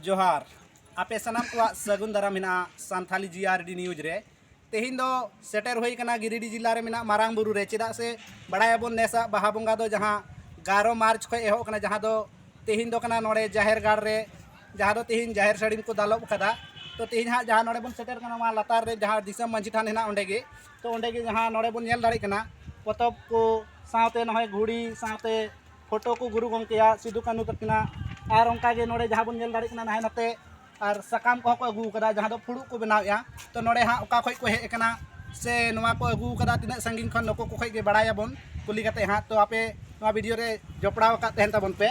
जोहार आपे सनाम को सगुन दाराम हिना सान्थाली जीआरडी न्यूज रे तेहिन दो सेटर होई कना गिरिडीह जिला रे मिना मारांग बुरु रे चेदा से बड़ायाबोन नेसा बाहा बोंगा दो जहां 11 मार्च खय एहो कना जहां दो तेहिन दो कना नोडे जाहेर गाड़ रे जहां दो तेहिन जाहेर साड़ीम को दालोब कदा तो तेहिन हा जहां नोडे बोन सेटर कना मा लातार रे जहां दिसम मांझी ठान हेना ओंडे गे तो ओंडे गे जहां नोडे बोन नेल दाड़ी कना पतब को सावते नहय घुड़ी सावते फोटो को गुरु गंकेया सिदु कानु तकिना और उनका गे नोडे जहां बोन नेल दाड़ी कना नाहे नते और सकाम को अगू कदा जहां दो फुड़ू को बनाया तो नोडे हाँ ओका खय को हेज कना से नोवा को अगू कदा तिना संगिन खन नको को खय गे बड़ायाबोन कुली कते हाँ तो आपे नोवा वीडियो रे जोपड़ाव का तहन ताबोन पे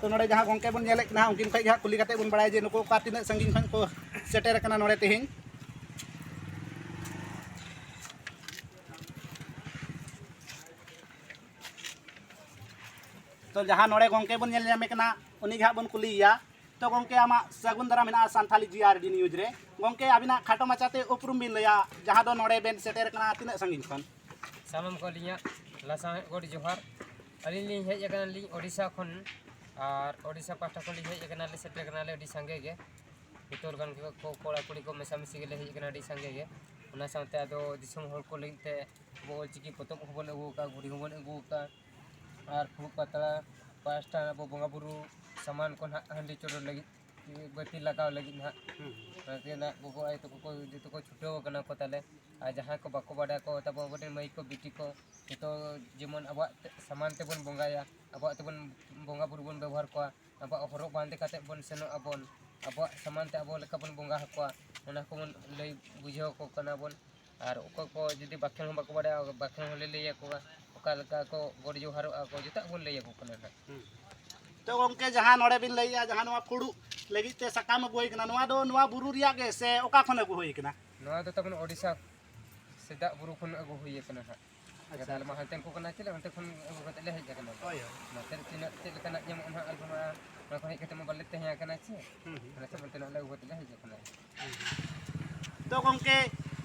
तो नोडे जहां गंके बोन नेले कना उनकिन खय गे कुली कते बोन बड़ाय जे नको का तिना संगिन खन को सेटर कना नोडे तेहिन तो जहां नोडे गंके बोन नेल जामे कना उनी गे बोन कुलिया तो गंके आमा सगुन दाराम हिना सान्थाली जीआरडी न्यूज रे गंके आबिना खाटो माचाते उपरुम बिन लया जहां दो नोडे बेन सेटर कना तिना संगिन खन सानम को लिया लासा गोडी जोहार अली हेज अकना ली ओडिशा खन और ओडिशा पाटा को हेज अकना ले सेटर कना ले अडी संगे गे बितोर गन को कोड़ा कुड़ी को मेसा मिसी गे ले हेज अकना अडी संगे गे उना सामते आदो दिसम होर को लिंते बोल चिकी पतम को बन अगु का गुड़ी को बन अगु का और फुक पतला पास्ता अब बोंगा बुरु सामान को हंडी चोर लगी बत्ती लगाव लगी ना ना को आई तो को जतो को छुटो कना को ताले आ जहां को बाको बाडा को तब बटे मई को बिटी को तो जेमन अब सामान ते बन बोंगाया अब ते बन बोंगा बुरु बन व्यवहार को अब हरक बांधे काते बन सेनो अबन अब सामान ते अब लेका बन बोंगा हकवा ओना को बन लई बुझाव को कना बन और को जदी बाखेन बाको बाडा बाखेन ले लेया को ओका लका को गोड जोहार को जता बन लेया को कना ना तो गंके जहां नोडे बिन लैया जहां नोवा फुड़ू लगी ते सकाम अगुई कना नोवा दो नोवा बुरु रिया गे से ओका खन अगु होई कना नोवा दो तबन ओडिशा सेदा बुरु खन अगु होई कना हा अच्छा मा हतेन को कना चले अंते खन अगु कते ले हेज कना होय नते तिना ते कना जम उना अल्बमा ना को हेकते मोबाइल ते हे कना छे ना सब अंते ले अगु ले हेज कना तो गंके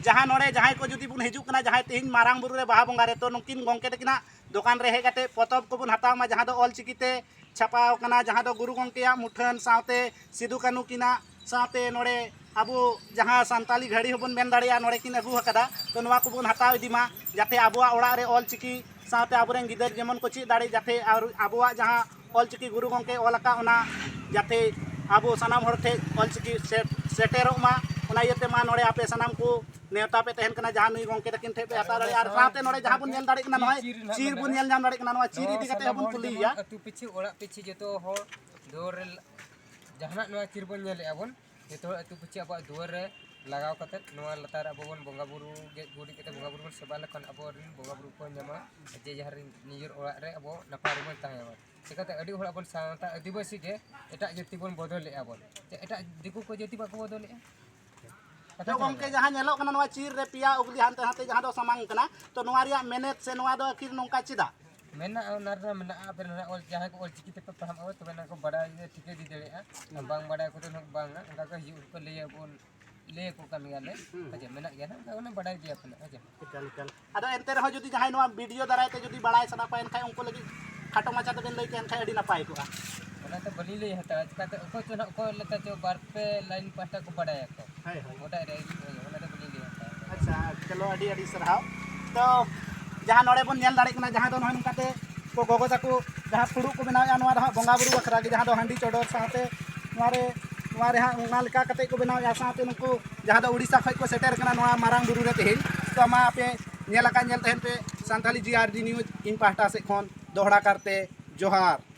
जहां नोडे जहां को जुदी बुन हिजु कना जहां तेहिन मारांग बुरु रे बाहा बोंगा रे तो नुकिन गंके तकिना दुकान रे हे कते पतब को बुन हताव मा जहां दो ऑल चिकीते छापाव कना जहां दो गुरु गंकेया मुठन सावते सिदु कानु किना सावते नोडे अबो जहां सान्ताली घड़ी होबन मेन दाड़िया नोडे किन अगु हकदा तो नोवा को बुन हताव इदिमा जाते अबोआ ओड़ा रे ऑल चिकी सावते अबोरेन गिदर जेमन को ची दाड़ी जाते और अबोआ जहां ऑल चिकी गुरु गंके ओलका ओना जाते अबो सनाम होरते ऑल चिकी सेटेरो मा ओना इयते मा नोडे आपे सनाम को नेवता पे तहन कना जहां नुई गंके तकिन थे पे हता दाड़ी और सावते नोडे जहां बुन नेल दाड़ी कना नय चीर बुन नेल जाम दाड़ी कना नोवा चीर इदि कते हबुन कुलिया अतु पिछि ओड़ा पिछि जतो हो दोर जहां नोवा चीर बन नेले अबन जतो अतु पिछि अब दोर रे लगाव कते नोवा लतार अब बन बोंगा बुरु गे गुडी कते बोंगा बुरु बन सेबा लखन अब बोंगा बुरु को नमा जे जहार निजर ओड़ा रे अब नपाय रे बन ताहे चिकाते अडी होड़ा बन सावता आदिवासी गे एटा जति बन बदले अबन एटा दिकु को जति बाको बदले तो गंके जहां नेलो कना नोवा चीर रे पिया उगली हानते हाते जहां दो सामांग कना तो नोवा रिया मेहनत से नोवा दो आखिर नोंका चिदा मेना नारना मेना आपे ना ऑल जहां को ऑल चिकी ते पहम आवे तबे ना को बड़ा ठीके दी देले बांग बड़ा को तो बांग अंगा का हिजु को ले बोन ले को कमी गाले अजे मेना गया ना ओने बड़ा दिया अपने अजे चल अदो एंते रहो जदी जहां नोवा वीडियो दारायते जदी बड़ाय सना पाइन खाय उनको लगी खाटो माचा तबेन लई केन खाय अडी नपाय को ओना तो बली ले हता चिकाते को तो ना को लेता जो बार पे लाइन पाटा को बड़ाया को हाय हाय मोटा रे ओना तो बली ले हता अच्छा चलो अडी अडी सरहाव तो जहां नोडे बोन नेल दाड़ी कना जहां दो नहन काते को गोगो ताको जहां फुड़ू को बनाया नोवा दो बोंगा बुरु बखरा गे जहां दो हंडी चोडोर साथे नोवा रे हां उना लेका कते को बनाया साथे नुको जहां दो उड़ीसा खय को सेटर कना नोवा मारांग बुरु रे तेहिन तो मा पे नेल तहन पे सान्थाली जीआरडी न्यूज इन पाहटा से खन दोहड़ा करते जोहार।